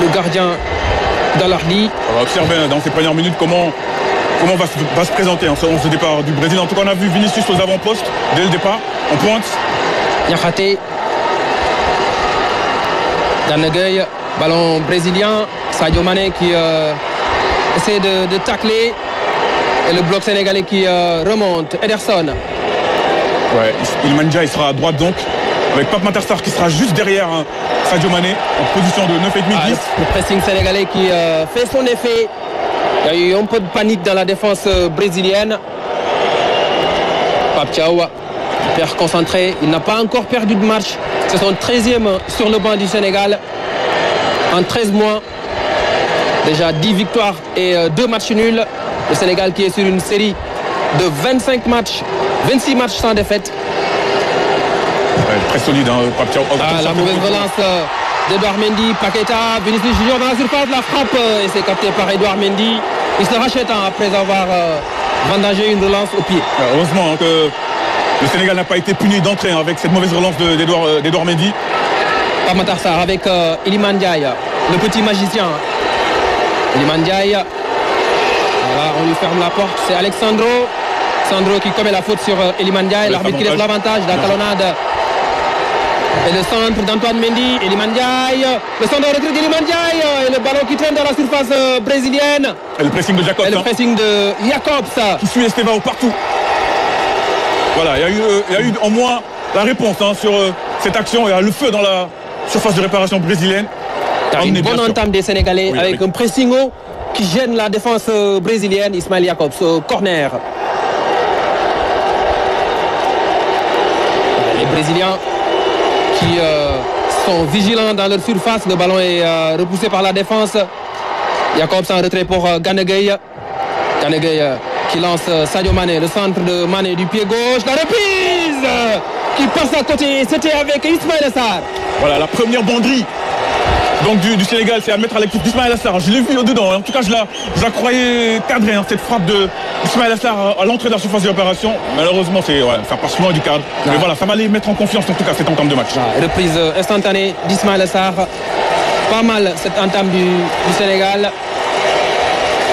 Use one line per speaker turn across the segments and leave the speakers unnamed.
le gardien d'Al-Ahly.
On va observer dans ces premières minutes comment va se présenter ce 11 de départ du Brésil. En tout cas, on a vu Vinicius aux avant-postes dès le départ, en pointe.
Niakhaté. Gana Gueye, ballon brésilien. Sadio Mané qui essaie de tacler. Et le bloc sénégalais qui remonte. Ederson.
Ouais, Iliman Ndiaye sera à droite donc, avec Pape Matar Sarr qui sera juste derrière Sadio Mané, en position de 9,5-10.
Le pressing sénégalais qui fait son effet. Il y a eu un peu de panique dans la défense brésilienne. Pape Thiaw, hyper concentré. Il n'a pas encore perdu de match. C'est son 13e sur le banc du Sénégal. En 13 mois, déjà 10 victoires et 2 matchs nuls. Le Sénégal qui est sur une série de 26 matchs sans défaite.
Ouais, très solide, Pape Thiaw.
La mauvaise relance d'Edouard Mendy. Paqueta, Vinicius Junior dans la surface, la frappe et c'est capté par Edouard Mendy. Il se rachète après avoir vendangé une relance au pied.
Heureusement que le Sénégal n'a pas été puni d'entrée avec cette mauvaise relance d'Edouard Mendy.
Pape Matar Sarr avec Iliman Ndiaye, le petit magicien. Iliman Ndiaye. Voilà, on lui ferme la porte. C'est Sandro qui commet la faute sur Iliman Ndiaye. L'arbitre qui laisse l'avantage. La talonnade. Et le centre d'Antoine Mendy. Iliman Ndiaye. Le centre de retrait d'Iliman Ndiaye. Et le ballon qui traîne dans la surface brésilienne.
Et le pressing de Jacobs.
Et le pressing de Jacobs.
Qui suit Estevao partout. Voilà, il y a eu en moins la réponse sur cette action. Il y a le feu dans la surface de réparation brésilienne.
Une bonne entame des Sénégalais avec un pressing haut qui gêne la défense brésilienne. Ismaël Jacobs au corner. Les Brésiliens qui sont vigilants dans leur surface. Le ballon est repoussé par la défense. Jacobs en retrait pour Gana Gueye. Gana Gueye qui lance Sadio Mané. Le centre de Mané du pied gauche. La reprise qui passe à côté. C'était avec Ismaïla Sarr.
Voilà la première banderie donc du Sénégal, c'est à mettre à l'équipe d'Ismaïla Sarr. Je l'ai vu au-dedans. En tout cas, je la croyais cadrée, cette frappe d'Ismaïla Sarr à l'entrée de la surface de l'opération. Malheureusement, ça passe loin du cadre. Mais voilà, ça va les mettre en confiance en tout cas cette entame de match.
Reprise instantanée d'Ismaïla Sarr. Pas mal cette entame du Sénégal.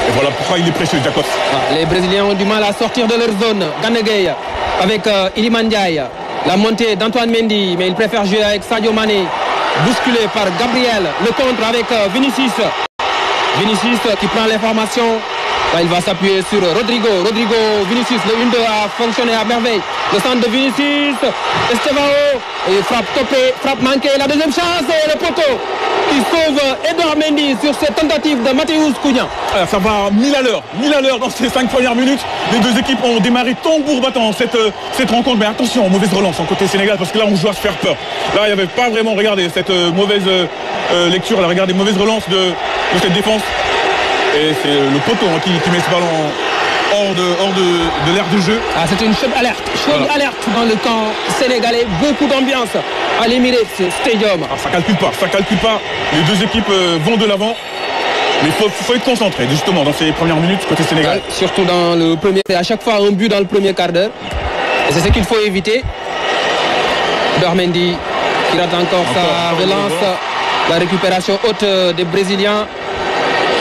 Et voilà pourquoi il est précieux, Jacobs.
Les Brésiliens ont du mal à sortir de leur zone. Gana Gueye avec Iliman Ndiaye. La montée d'Antoine Mendy, mais il préfère jouer avec Sadio Mané. Bousculé par Gabriel, le contre avec Vinicius. Vinicius qui prend l'information. Là, il va s'appuyer sur Rodrigo. Vinicius, le 1-2 a fonctionné à merveille. Le centre de Vinicius. Estevao. Et frappe topée, frappe manquée. La deuxième chance et le poteau qui sauve Edouard Mendy sur cette tentative de Mathéus Cunha.
Ça va 1000 à l'heure dans ces 5 premières minutes. Les deux équipes ont démarré tambour battant cette rencontre. Mais attention, mauvaise relance en côté Sénégal parce que là on joue à se faire peur. Là il n'y avait pas vraiment, regardez, cette mauvaise lecture. Là, regardez, mauvaise relance de cette défense. Et c'est le poteau qui met ce ballon hors de l'aire de jeu.
C'est une chaude alerte. Alerte dans le camp sénégalais. Beaucoup d'ambiance à l'Emirates Stadium.
Ça calcule pas. Les deux équipes vont de l'avant. Mais il faut être concentré justement dans ces premières minutes côté Sénégal.
Surtout dans le premier. À chaque fois un but dans le premier quart d'heure. Et c'est ce qu'il faut éviter. Edouard Mendy qui rate encore sa relance. La récupération haute des Brésiliens.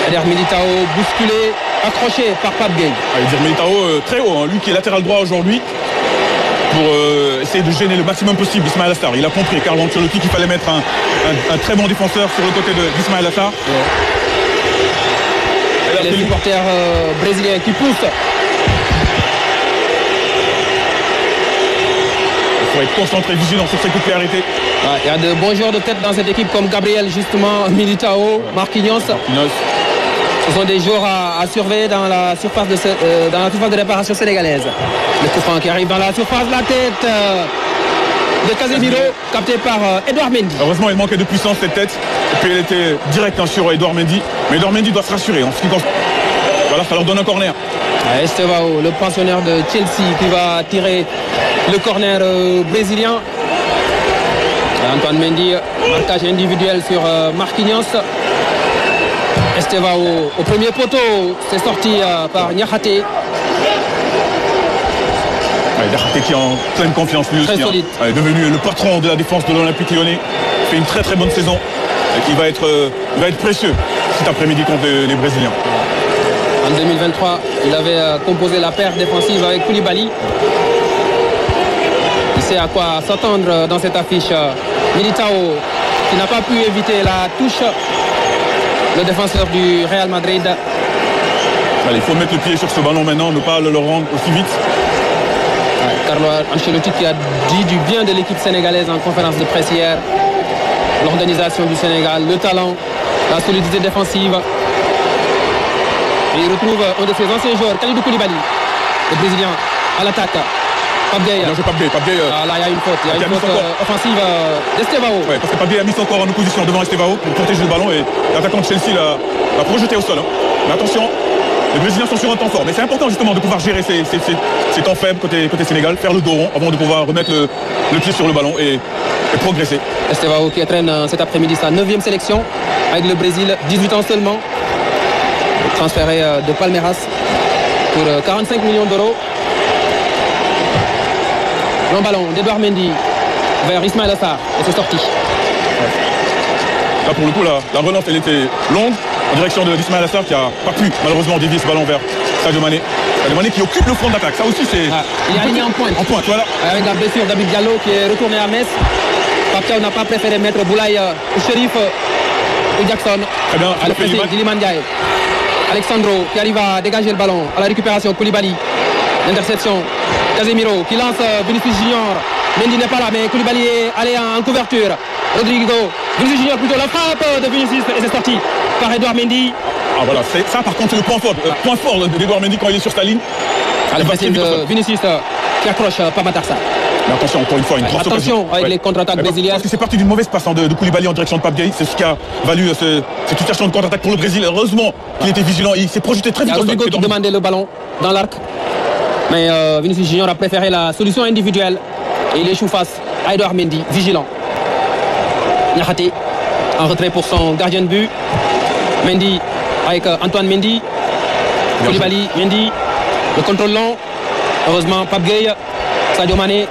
Eder Militao bousculé, accroché par Pape Gueye.
Eder Militao très haut, lui qui est latéral droit aujourd'hui, pour essayer de gêner le maximum possible Ismaïla Sarr. Il a compris, Carlo Ancelotti, qu'il fallait mettre un très bon défenseur sur le côté d'Ismaïla Sarr.
Et les supporters brésiliens qui poussent.
Il faut être concentré, vigilant sur ces coups de pied arrêtés.
Il y a de bons joueurs de tête dans cette équipe comme Gabriel, justement, Militao, Marquinhos. Ce sont des joueurs à surveiller dans la surface de réparation sénégalaise. Le coup franc qui arrive dans la surface, la tête de Casemiro, capté par Edouard Mendy.
Heureusement, il manquait de puissance cette tête. Et puis elle était directe sur Edouard Mendy. Mais Edouard Mendy doit se rassurer. Voilà, ça leur donne un corner.
Estevao, le pensionnaire de Chelsea, qui va tirer le corner brésilien. Antoine Mendy, marquage individuel sur Marquinhos. Estevao au premier poteau, c'est sorti par Niakhaté.
Niakhaté qui est en pleine confiance lui aussi.
Très solide.
Est devenu le patron de la défense de l'Olympique Lyonnais. Fait une très très bonne saison. qui va être précieux cet après-midi contre les Brésiliens.
En 2023, il avait composé la paire défensive avec Koulibaly. Il sait à quoi s'attendre dans cette affiche. Militao qui n'a pas pu éviter la touche. Le défenseur du Real Madrid.
Allez, il faut mettre le pied sur ce ballon maintenant, ne pas le rendre aussi vite.
Carlo Ancelotti qui a dit du bien de l'équipe sénégalaise en conférence de presse hier. L'organisation du Sénégal, le talent, la solidité défensive. Et il retrouve un de ses anciens joueurs, Kalidou Koulibaly, le Brésilien, à l'attaque. Pape Gueye.
Non, c'est Pape Gueye.
Là, il y a une faute. Il y a une faute offensive d'Estevao.
Ouais, parce que Pape Gueye a mis encore en opposition devant Estevao pour protéger le ballon et l'attaquant de Chelsea l'a projeté au sol. Mais attention, les Brésiliens sont sur un temps fort. Mais c'est important justement de pouvoir gérer ces temps faibles côté Sénégal, faire le dos rond avant de pouvoir remettre le pied sur le ballon et progresser.
Estevao qui entraîne cet après-midi sa 9e sélection avec le Brésil, 18 ans seulement. Transféré de Palmeiras pour 45 millions d'euros. Long ballon d'Edouard Mendy vers Ismaël Assar et c'est sorti.
Là pour le coup la relance elle était longue en direction d'Ismaël Assar qui n'a pas pu malheureusement dévier ce ballon vers Sadio Mané. Sadio Mané qui occupe le front d'attaque. Ça aussi c'est...
il est aligné en pointe.
Voilà.
Avec la blessure d'Abid Diallo qui est retourné à Metz. Pape n'a pas préféré mettre Boulaye ou Chérif ou Jackson.
Très bien.
À le pressing d'Iliman Ndiaye. Alexandro qui arrive à dégager le ballon à la récupération. Koulibaly. L'interception. Casemiro qui lance Vinicius Junior. Mendy n'est pas là mais Koulibaly est allé en couverture. Rodrigo. Vinicius Junior plutôt la frappe de Vinicius et c'est sorti par Edouard Mendy.
Ah voilà, ça par contre c'est le point fort d'Edouard Mendy quand il est sur sa ligne.
Le pressing de Vinicius qui accroche Pape Matar Sarr.
Mais attention, encore une fois, une grosse
attention avec les contre-attaques brésiliennes.
Parce que c'est parti d'une mauvaise passe de Koulibaly en direction de Pape Gueye. C'est ce qui a valu cette situation de contre-attaque pour le Brésil. Heureusement qu'il était vigilant. Il s'est projeté très vite.
Rodrigo qui demandait le ballon dans l'arc. Mais Vinicius Junior a préféré la solution individuelle. Et il échoue face à Edouard Mendy, vigilant. Niakhaté en retrait pour son gardien de but. Mendy avec Antoine Mendy. Koulibaly, Mendy. Le contrôle long. Heureusement, Pape Gueye. Sadio Mané.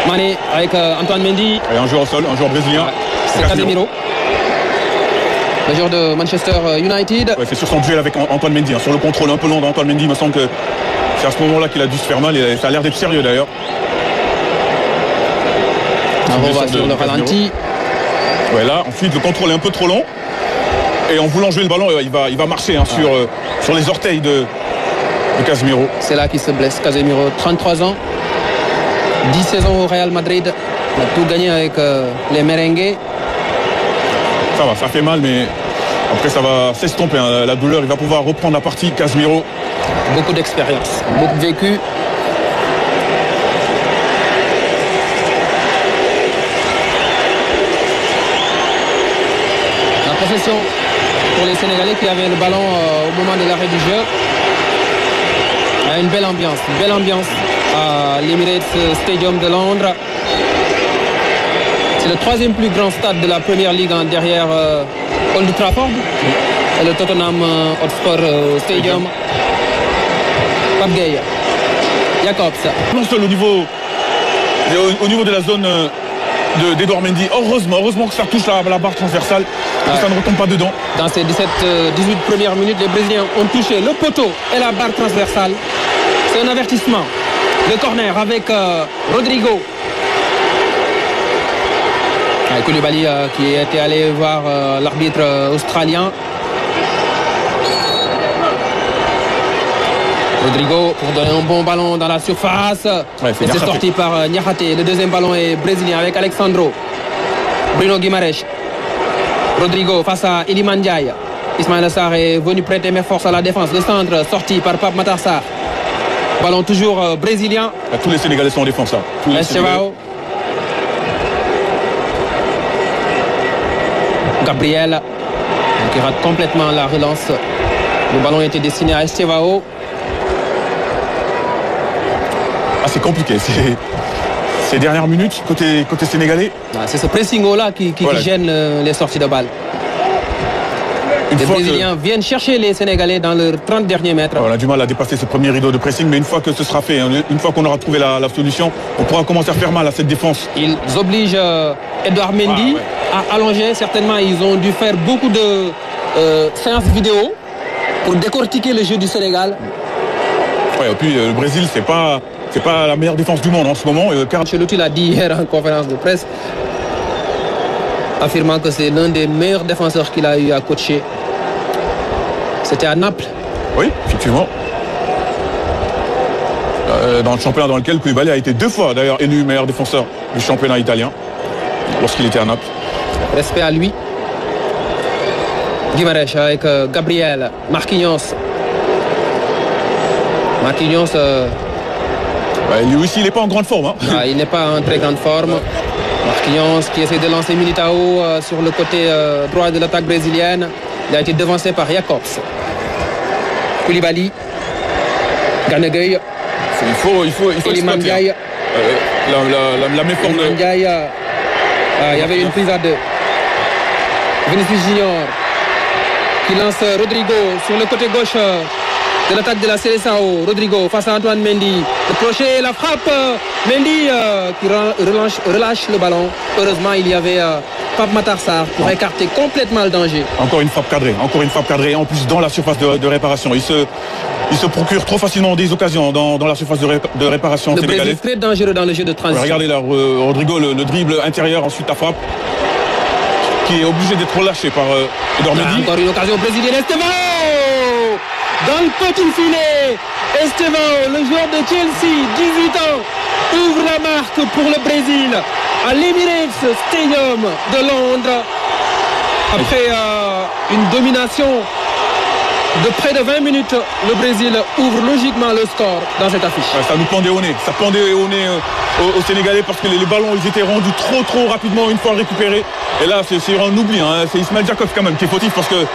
Mané avec Antoine Mendy.
Et un joueur au sol, un joueur brésilien.
C'est Casemiro. Le joueur de Manchester United.
Ouais, c'est sur son duel avec Antoine Mendy. Sur le contrôle un peu long d'Antoine Mendy, il me semble que c'est à ce moment-là qu'il a dû se faire mal. Et ça a l'air d'être sérieux d'ailleurs.
On revoit sur le ralenti.
Ouais, là, ensuite, le contrôle est un peu trop long. Et en voulant jouer le ballon, il va marcher sur les orteils de Casemiro.
C'est là qu'il se blesse. Casemiro, 33 ans. 10 saisons au Real Madrid. Il a tout gagné avec les merengues.
Ça va, ça fait mal, mais après ça va s'estomper. Hein. La douleur, il va pouvoir reprendre la partie. Casemiro.
Beaucoup d'expérience, beaucoup de vécu. La possession pour les Sénégalais qui avaient le ballon au moment de l'arrêt du jeu. Une belle ambiance à l'Emirates Stadium de Londres. C'est le 3e plus grand stade de la Première Ligue derrière Old Trafford et le Tottenham Hotspur Stadium. Pape Gueye, Jacobs.
Non seul au niveau de la zone d'Edouard Mendy. Heureusement que ça touche la barre transversale, que ça ne retombe pas dedans.
Dans ces 18 premières minutes, les Brésiliens ont touché le poteau et la barre transversale. C'est un avertissement. Le corner avec Rodrigo. Koulibaly qui était allé voir l'arbitre australien. Rodrigo pour donner un bon ballon dans la surface. Ouais, et c'est sorti par Niakhaté. Le deuxième ballon est brésilien avec Alexandro. Bruno Guimaraes. Rodrigo face à Iliman Ndiaye. Ismaël Assar est venu prêter mes forces à la défense. Le centre sorti par Pape Matar Sarr. Ballon toujours brésilien.
Tous les Sénégalais sont en défense.
Estevao. Gabriel qui rate complètement la relance. Le ballon était destiné à Estevao.
C'est compliqué. Ces dernières minutes côté sénégalais.
C'est ce pressing là qui gêne les sorties de balles. Les Brésiliens viennent chercher les Sénégalais dans leurs 30 derniers mètres.
On a du mal à dépasser ce premier rideau de pressing, mais une fois que ce sera fait, une fois qu'on aura trouvé la solution, on pourra commencer à faire mal à cette défense.
Ils obligent Edouard Mendy à allonger. Certainement, ils ont dû faire beaucoup de séances vidéo pour décortiquer le jeu du Sénégal.
Ouais, et puis le Brésil, c'est pas la meilleure défense du monde en ce moment.
Ancelotti l'a dit hier en conférence de presse, affirmant que c'est l'un des meilleurs défenseurs qu'il a eu à coacher. C'était à Naples.
Oui, effectivement. Dans le championnat dans lequel Koulibaly a été 2 fois d'ailleurs élu meilleur défenseur du championnat italien lorsqu'il était à Naples.
Respect à lui. Guimarães avec Gabriel, Marquinhos. Marquinhos...
lui aussi, il n'est pas en grande forme. Hein.
Il n'est pas en très grande forme. Marquinhos qui essaie de lancer Militao sur le côté droit de l'attaque brésilienne. Il a été devancé par Jacobs. Koulibaly. Gana Gueye.
Il faut
Iliman Ndiaye.
La méforme de...
Ndiaye. Il y avait une prise à 2. Vinicius Junior qui lance Rodrigo sur le côté gauche de l'attaque de la Seleção. Rodrigo face à Antoine Mendy. Le crochet, la frappe. Mendy qui relâche le ballon. Heureusement, il y avait Pape Matar Sarr pour écarter complètement le danger.
Encore une frappe cadrée. En plus, dans la surface de réparation. Il se procure trop facilement des occasions dans la surface de réparation
sénégalaise. Le Brésil très dangereux dans le jeu de transition.
Regardez là, Rodrigo, le dribble intérieur, ensuite la frappe, qui est obligé d'être relâché par Edouard Mendy.
Encore une occasion brésilienne. Estevão dans le petit filet. Estevão, le joueur de Chelsea, 18 ans, ouvre la marque pour le Brésil à l'Emirates Stadium de Londres. Après une domination de près de 20 minutes, le Brésil ouvre logiquement le score dans cette affiche.
Ça nous pendait au nez. Ça pendait au nez aux Sénégalais parce que les ballons ils étaient rendus trop rapidement une fois récupérés. Et là, c'est un oubli. Hein. C'est Ismaël Jakobs quand même qui est fautif parce que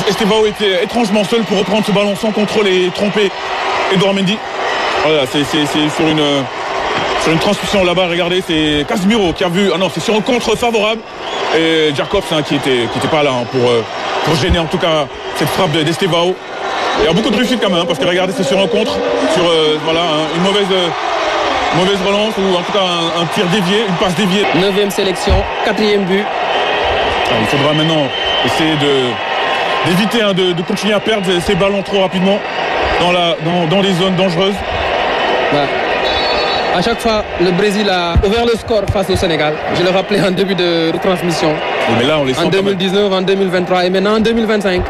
Estevão était étrangement seul pour reprendre ce ballon sans contrôle et tromper Edouard Mendy. Voilà, c'est sur une transmission là-bas, regardez, c'est Casemiro qui a vu. Ah non, c'est sur un contre favorable. Et Jakobs qui était pas là pour gêner en tout cas cette frappe d'Estevão. Il y a beaucoup de réussite quand même, parce que regardez, c'est sur un contre, sur une mauvaise relance ou en tout cas un tir dévié, une passe déviée.
9e sélection, 4e but.
Il faudra maintenant essayer d'éviter de continuer à perdre ces ballons trop rapidement dans les zones dangereuses.
Ouais. À chaque fois, le Brésil a ouvert le score face au Sénégal. Je le rappelais en début de retransmission.
Oui, mais là, on les sent
en 2019, en 2023 et maintenant en 2025.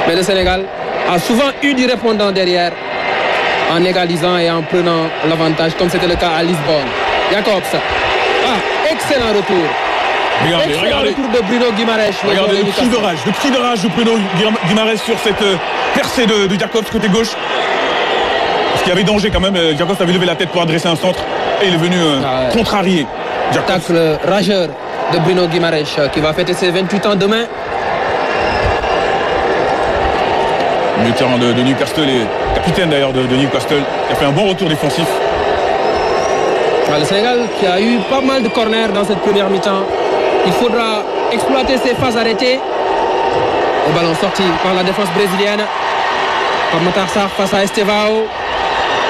Mais le Sénégal a souvent eu du répondant derrière en égalisant et en prenant l'avantage, comme c'était le cas à Lisbonne. Jacobs. Excellent retour.
Regardez.
Retour de Bruno Guimarães.
Regardez le cri de rage de Bruno Guimarães sur cette percée de Jacobs côté gauche. Parce qu'il y avait danger quand même. Jacobs avait levé la tête pour adresser un centre et il est venu contrarier.
Tacle rageur de Bruno Guimarães qui va fêter ses 28 ans demain.
Le terrain de Newcastle et capitaine d'ailleurs de Newcastle qui a fait un bon retour défensif.
Le Sénégal qui a eu pas mal de corners dans cette première mi-temps. Il faudra exploiter ces phases arrêtées. Le ballon sorti par la défense brésilienne. Par Matar Sarr face à Estevão.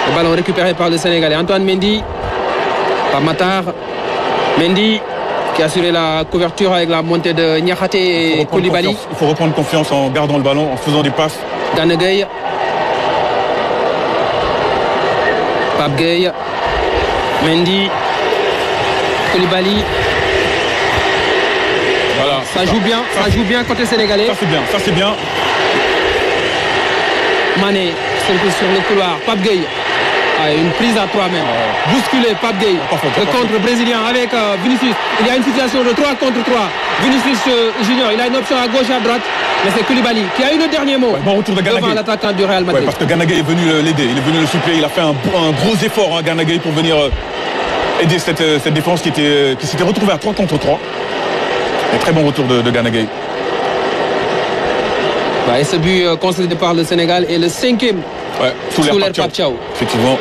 Le ballon récupéré par le Sénégalais. Antoine Mendy. Par Matar. Mendy qui a assuré la couverture avec la montée de Niakhaté et Koulibaly.
Il faut reprendre confiance en gardant le ballon, en faisant des passes.
Gana Gueye. Pape Gueye. Mendy. Koulibaly.
Voilà.
Ça joue bien côté sénégalais.
Ça c'est bien.
Mané sur le couloir. Pape Gueye. Une prise à 3 mains. Bousculé, Pape Gueye. Le contre brésilien avec Vinicius. Il y a une situation de 3 contre 3. Vinicius Junior, il a une option à gauche et à droite. Mais c'est Koulibaly qui a eu le dernier mot.
Bon retour de Gana Gueye.
Devant l'attaquant du Real Madrid.
Parce que Gana Gueye est venu l'aider. Il est venu le suppléer. Il a fait un gros effort, Gana Gueye, pour venir aider cette défense qui s'était retrouvée à 3 contre 3. Un très bon retour de Gana Gueye.
Et ce but consolidé par le Sénégal est le 5e sous l'air Pape Thiaw.
Effectivement.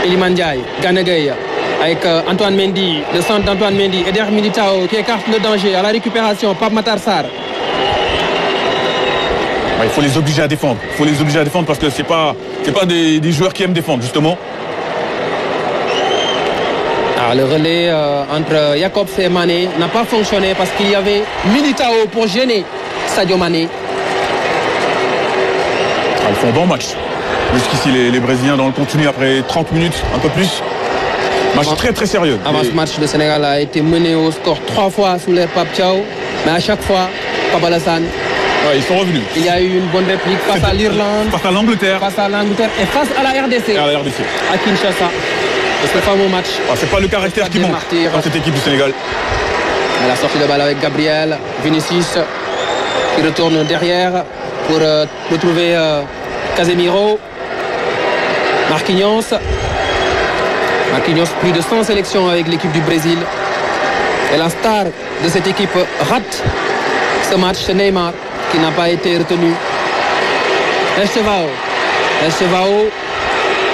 Iliman Ndiaye, Gana Gueye avec Antoine Mendy, le centre d'Antoine Mendy, Eder Militao qui écarte le danger à la récupération, Pape Matar Sarr.
Il faut les obliger à défendre. Il faut les obliger à défendre parce que c'est pas des joueurs qui aiment défendre, justement.
Le relais entre Jacobs et Mané n'a pas fonctionné parce qu'il y avait Militao pour gêner Sadio Mané.
Ils font un bon match. Jusqu'ici, les Brésiliens dans le continu après 30 minutes, un peu plus. Match très très sérieux.
Avant ce match, le Sénégal a été mené au score 3 fois sous les Pape Thiaw. Mais à chaque fois, Pape Alassane.
Ils sont revenus.
Il y a eu une bonne réplique face à l'Irlande,
face à l'Angleterre,
et face à la RDC. À Kinshasa. C'est le fameux match.
C'est pas le caractère qui manque dans cette équipe du Sénégal.
À la sortie de balle avec Gabriel, Vinicius qui retourne derrière pour retrouver Casemiro. Marquinhos, plus de 100 sélections avec l'équipe du Brésil. Et la star de cette équipe rate ce match, c'est Neymar, qui n'a pas été retenu. Estevao,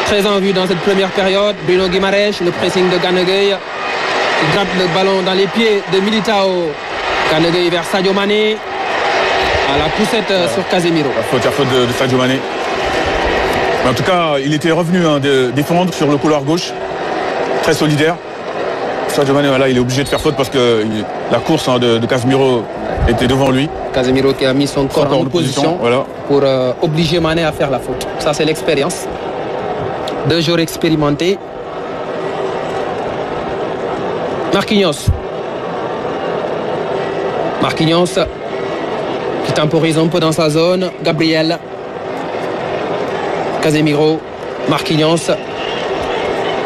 très en vue dans cette première période. Bruno Guimaraes, le pressing de Gana Gueye, qui gratte le ballon dans les pieds de Militao. Gana Gueye vers Sadio Mané. À la poussette sur Casemiro.
La faute de Sadio Mané. Mais en tout cas, il était revenu de défendre sur le couloir gauche. Très solidaire. Sadio Mané, il est obligé de faire faute parce que la course de Casemiro était devant lui.
Casemiro qui a mis son corps en position pour obliger Mané à faire la faute. Ça, c'est l'expérience. 2 joueurs expérimentés. Marquinhos qui temporise un peu dans sa zone. Gabriel. Casemiro. Marquinhos.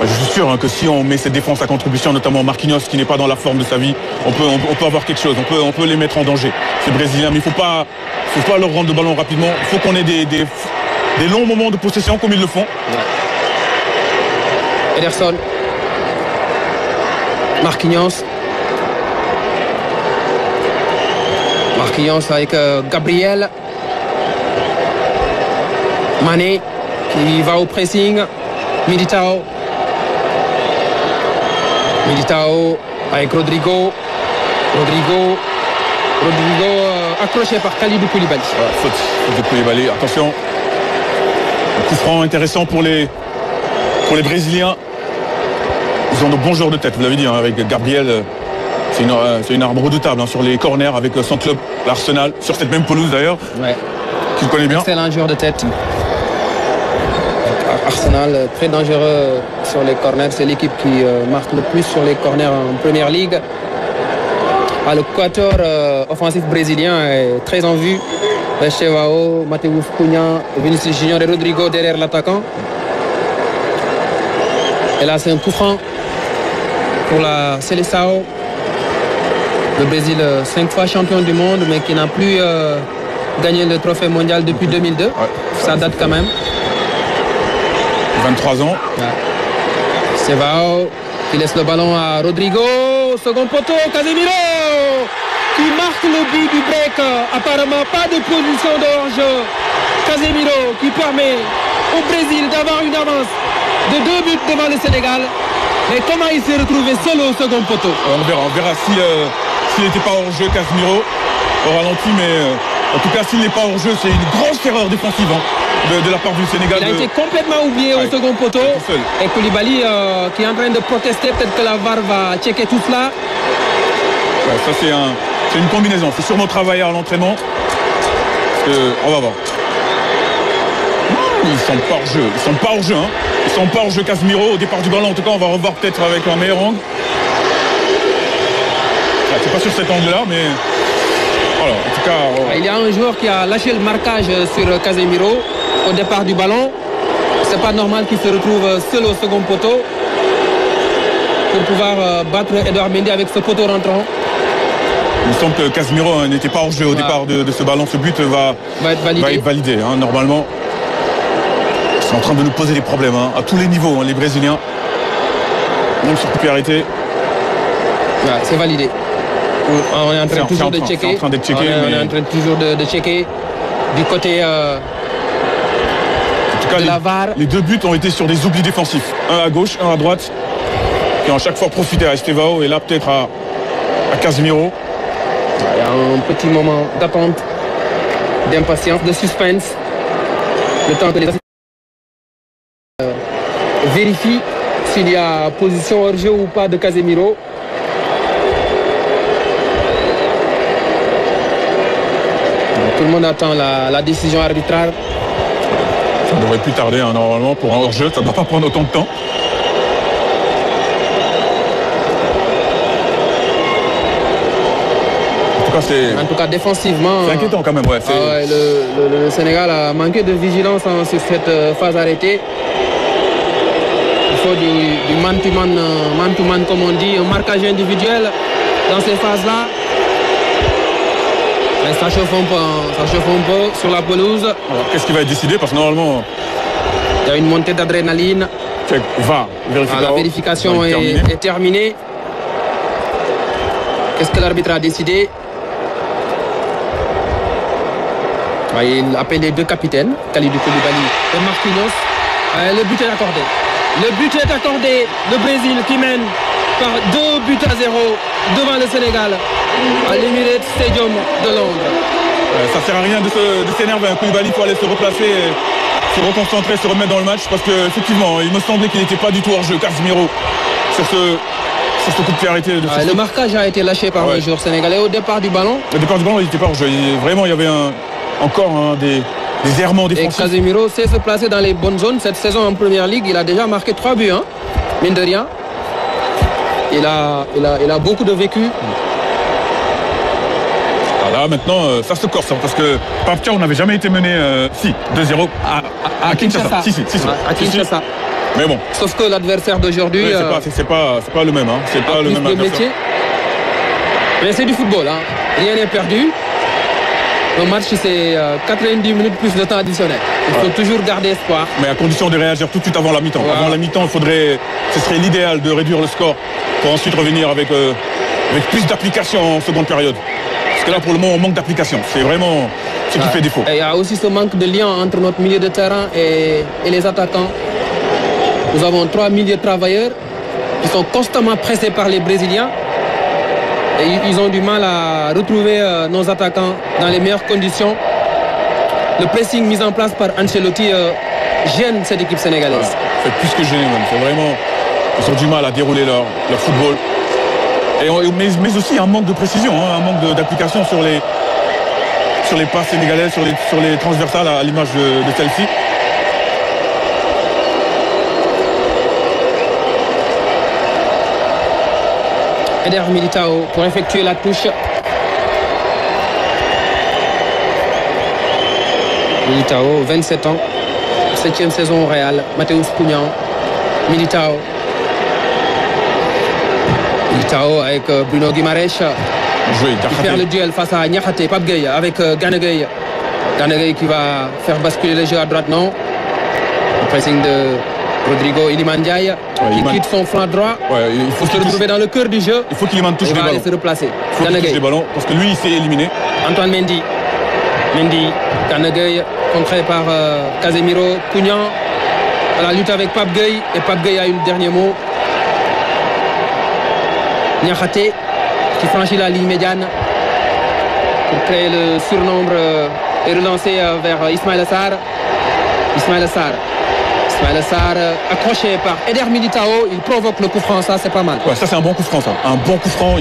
Je suis sûr que si on met cette défense à contribution, notamment Marquinhos qui n'est pas dans la forme de sa vie, on peut avoir quelque chose, on peut les mettre en danger. C'est brésilien, mais il ne faut pas leur rendre le ballon rapidement. Il faut qu'on ait des longs moments de possession comme ils le font.
Ederson. Marquinhos avec Gabriel. Mané qui va au pressing. Militao avec Rodrigo accroché par Kalidou Koulibaly.
Faute de Koulibaly, attention. Un coup franc intéressant pour les Brésiliens. Ils ont de bons joueurs de tête, vous l'avez dit, avec Gabriel. C'est une arme redoutable sur les corners avec son club, l'Arsenal, sur cette même pelouse d'ailleurs. Tu le connais bien.
Excellent joueur de tête. Arsenal, très dangereux sur les corners. C'est l'équipe qui marque le plus sur les corners en Première Ligue. Le quatuor offensif brésilien est très en vue. Estevao, Mateus Cunha, Vinicius Junior et Rodrigo derrière l'attaquant. Et là, c'est un coup franc pour la Seleção. Le Brésil, 5 fois champion du monde, mais qui n'a plus gagné le trophée mondial depuis 2002. Ça date quand même.
23 ans.
Estevao qui laisse le ballon à Rodrigo. Second poteau, Casemiro qui marque le but du break. Apparemment, pas de position de hors-jeu. Casemiro qui permet au Brésil d'avoir une avance de 2 buts devant le Sénégal. Mais comment il s'est retrouvé seul au second poteau?
On verra s'il n'était pas hors-jeu, Casemiro, au ralenti, mais en tout cas, s'il n'est pas hors-jeu, c'est une grosse erreur défensive de la part du Sénégal.
Il a été complètement oublié au second poteau. Et Koulibaly qui est en train de protester, peut-être que la VAR va checker tout cela.
Ça, c'est une combinaison. C'est sûrement travaillé à l'entraînement. On va voir. Ils sont pas hors-jeu. Ils sont pas hors-jeu, Casemiro. Au départ du ballon, en tout cas, on va revoir peut-être avec un meilleur angle. C'est pas sur cet angle-là, mais voilà, en tout cas.
Il y a un joueur qui a lâché le marquage sur Casemiro au départ du ballon. C'est pas normal qu'il se retrouve seul au second poteau pour pouvoir battre Edouard Mendy avec ce poteau rentrant.
Il me semble que Casemiro n'était pas hors jeu au départ de ce ballon. Ce but va être validé normalement. Ils sont en train de nous poser des problèmes à tous les niveaux, les Brésiliens. Même sur popularité.
C'est validé. On est en train toujours de checker. On est en train toujours de checker du côté de la VAR.
Les 2 buts ont été sur des oublis défensifs. Un à gauche, un à droite. Qui ont à chaque fois profité à Estevao et là peut-être à Casemiro.
Il y a un petit moment d'attente d'impatience, de suspense. Le temps que les vérifient s'il y a position hors jeu ou pas de Casemiro. Tout le monde attend la décision arbitrale.
Ça devrait plus tarder hein, normalement pour un hors-jeu, ça ne doit pas prendre autant de temps.
En tout cas, défensivement,
c'est inquiétant quand même. Ouais,
le Sénégal a manqué de vigilance sur cette phase arrêtée. Il faut du man-to-man, comme on dit, un marquage individuel dans ces phases-là. Mais ça chauffe un peu sur la pelouse.
Qu'est-ce qui va être décidé? Parce que normalement,
il y a une montée d'adrénaline.
La
vérification est terminée. Qu'est-ce que l'arbitre a décidé? Il appelle les deux capitaines, Kalidou Koulibaly et Marquinhos. Le but est accordé. Le but est accordé. Le Brésil qui mène par 2-0 devant le Sénégal à l'Emirates Stadium de Londres.
Ça sert à rien de s'énerver. Koulibaly, il faut aller se replacer, se reconcentrer, se remettre dans le match parce qu'effectivement, il me semblait qu'il n'était pas du tout hors jeu. Casemiro sur ce coup de pied arrêté.
Le marquage a été lâché par le joueur sénégalais au départ du ballon.
Au départ du ballon, il n'était pas hors jeu. Vraiment, il y avait encore des errements défensifs.
Et Casemiro sait se placer dans les bonnes zones. Cette saison en Première Ligue, il a déjà marqué 3 buts. Mine de rien. Il a beaucoup de vécu.
Là, maintenant, ça se corse. Parce que Papcha, on n'avait jamais été mené 2-0 à Kinshasa.
À Kinshasa.
Mais bon.
Sauf que l'adversaire d'aujourd'hui...
c'est pas le même. C'est pas le même adversaire.
Mais c'est du football. Rien n'est perdu. Le match, c'est 90 minutes plus de temps additionnel. Il faut toujours garder espoir.
Mais à condition de réagir tout de suite avant la mi-temps. Avant la mi-temps, ce serait l'idéal de réduire le score pour ensuite revenir avec plus d'application en seconde période. Parce que là, pour le moment, on manque d'application. C'est vraiment ce qui fait défaut.
Et il y a aussi ce manque de lien entre notre milieu de terrain et les attaquants. Nous avons 3 milieux de travailleurs qui sont constamment pressés par les Brésiliens. Et ils ont du mal à retrouver nos attaquants dans les meilleures conditions. Le pressing mis en place par Ancelotti gêne cette équipe sénégalaise.
C'est plus que gêné même. C'est vraiment... Ils ont du mal à dérouler leur football. Mais aussi un manque de précision, un manque d'application sur les passes sénégalaises, sur les transversales à l'image de celle-ci.
Eder Militao pour effectuer la touche. Militao, 27 ans, 7e saison au Real. Matheus Cunha, Militao avec Bruno Guimaraes. Il perd le duel face à Niakhaté, Pape Gueye avec Gana Gueye. Gana Gueye qui va faire basculer le jeu à droite, non. Le pressing de Rodrigo Iliman Ndiaye qui quitte son flanc droit.
Il faut
se retrouver dans le cœur du jeu.
Il faut qu'il touche les ballons.
Il va se replacer.
Il faut qu'il touche les ballons parce que lui, il s'est éliminé.
Antoine Mendy, Gana Gueye contré par Casemiro, Cunha à la lutte avec Pape Gueye. Et Pape Gueye a eu le dernier mot. Niakhaté qui franchit la ligne médiane pour créer le surnombre et relancer vers Ismaïla Sarr. Ismaïla Sarr accroché par Eder Militao. Il provoque le coup franc, ça c'est pas mal.
Ça c'est un bon coup franc ça. Un bon coup franc.